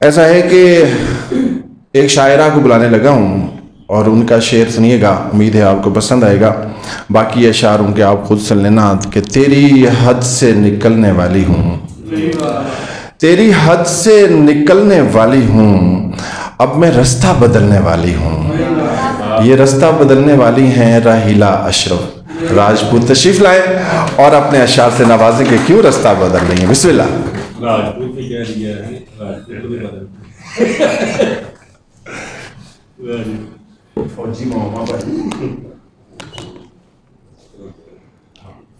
ऐसा है कि एक शायरा को बुलाने लगा हूँ और उनका शेर सुनिएगा, उम्मीद है आपको पसंद आएगा। बाकी अशार उनके आप खुद सुन लेना कि तेरी हद से निकलने वाली हूँ, तेरी हद से निकलने वाली हूँ, अब मैं रास्ता बदलने वाली हूँ। ये रास्ता बदलने वाली हैं राहिला अशरफ राजपूत। तशरीफ लाए और अपने अशार से नवाजें कि क्यों रास्ता बदल रही हैं। बिस्मिल्लाह। राजपूत भी कह दिया है, राजपूत भी बदल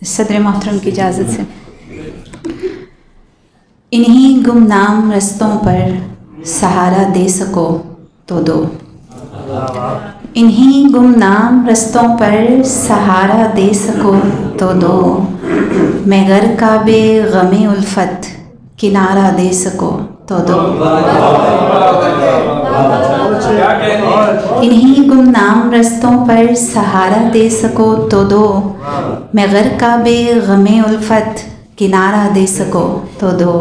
सदर मोहतरम की इजाज़त से इन्हीं गुमनाम रस्तों पर सहारा दे सको तो दो, इन्हीं गुमनाम रस्तों पर सहारा दे सको तो दो, मैं गर काबे गमे उल्फत किनारा दे सको तो दो। इन्हीं गुमनाम रस्तों पर सहारा दे सको तो दो, मैं गर काबे गमे उल्फत किनारा दे सको तो दो।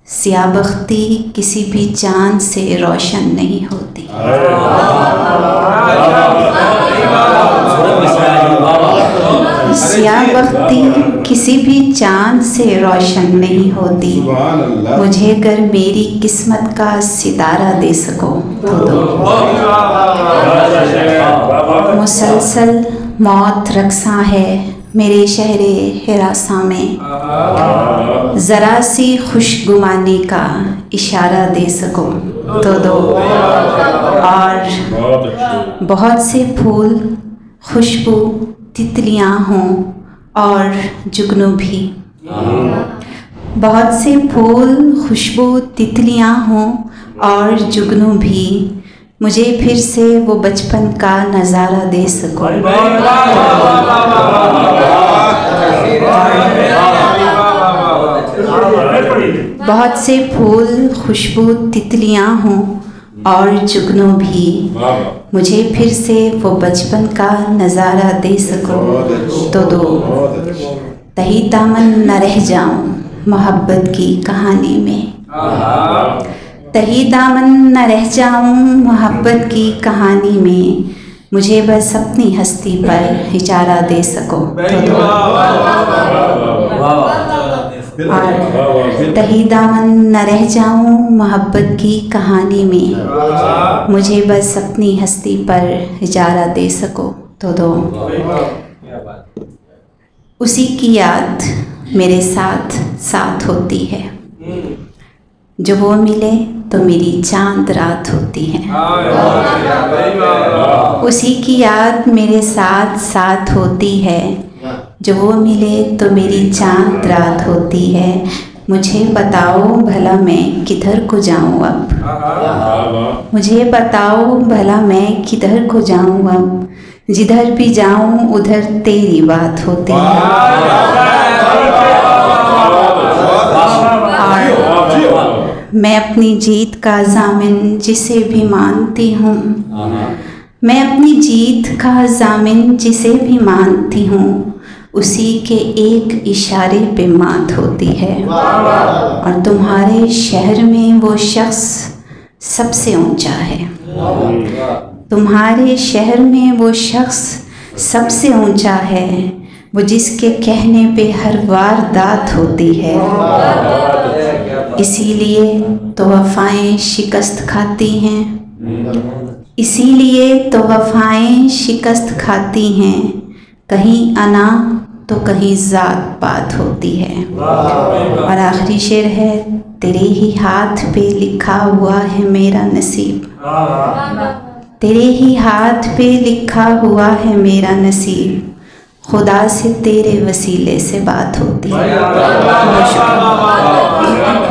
सियाबख्ती किसी भी चांद से रोशन नहीं होती, सियाबख्ती किसी भी चांद से रोशन नहीं होती, मुझे गर मेरी किस्मत का सितारा दे सको तो दो। मुसलसल मौत रक्सा है मेरे शहरे हिरासा में, ज़रा सी खुशगुमानी का इशारा दे सको तो दो। और बहुत से फूल खुशबू तितलियाँ हों और जुगनू भी, बहुत से फूल खुशबू तितलियाँ हों और जुगनू भी, मुझे फिर से वो बचपन का नज़ारा दे सको। बहुत से फूल खुशबू तितलियाँ हों और जुगनू भी, मुझे फिर से वो बचपन का नज़ारा दे सको तो दो। तही दामन न रह जाऊं मोहब्बत की कहानी में, तही दामन न रह जाऊं मोहब्बत की कहानी में, मुझे बस अपनी हस्ती पर इशारा दे सको तो दो। और तही दामन न रह जाऊं मोहब्बत की कहानी में, मुझे बस अपनी हस्ती पर इशारा दे सको तो दो। उसी की याद मेरे साथ साथ होती है, जो वो मिले तो मेरी चांद रात होती है। उसी की याद मेरे साथ साथ होती है, जो वो मिले तो मेरी चांद रात होती है। मुझे बताओ भला मैं किधर को जाऊं अब, मुझे बताओ भला मैं किधर को जाऊं अब, जिधर भी जाऊं उधर तेरी बात होती है। मैं अपनी जीत का ज़ामिन जिसे भी मानती हूँ, मैं अपनी जीत का ज़ामिन जिसे भी मानती हूँ, उसी के एक इशारे पे मात होती है। और तुम्हारे शहर में वो शख्स सबसे ऊंचा है, तुम्हारे शहर में वो शख्स सबसे ऊंचा है, वो जिसके कहने पे हर वारदात होती है। इसीलिए तो वफ़ाएं शिकस्त खाती हैं, इसीलिए तो वफ़ाएं शिकस्त खाती हैं, कहीं अना तो कहीं ज़ात पात होती है। और आखिरी शेर है, तेरे ही हाथ पे लिखा हुआ है मेरा नसीब, तेरे ही हाथ पे लिखा हुआ है मेरा नसीब, खुदा से तेरे वसीले से बात होती है। बहुत शुक्रिया।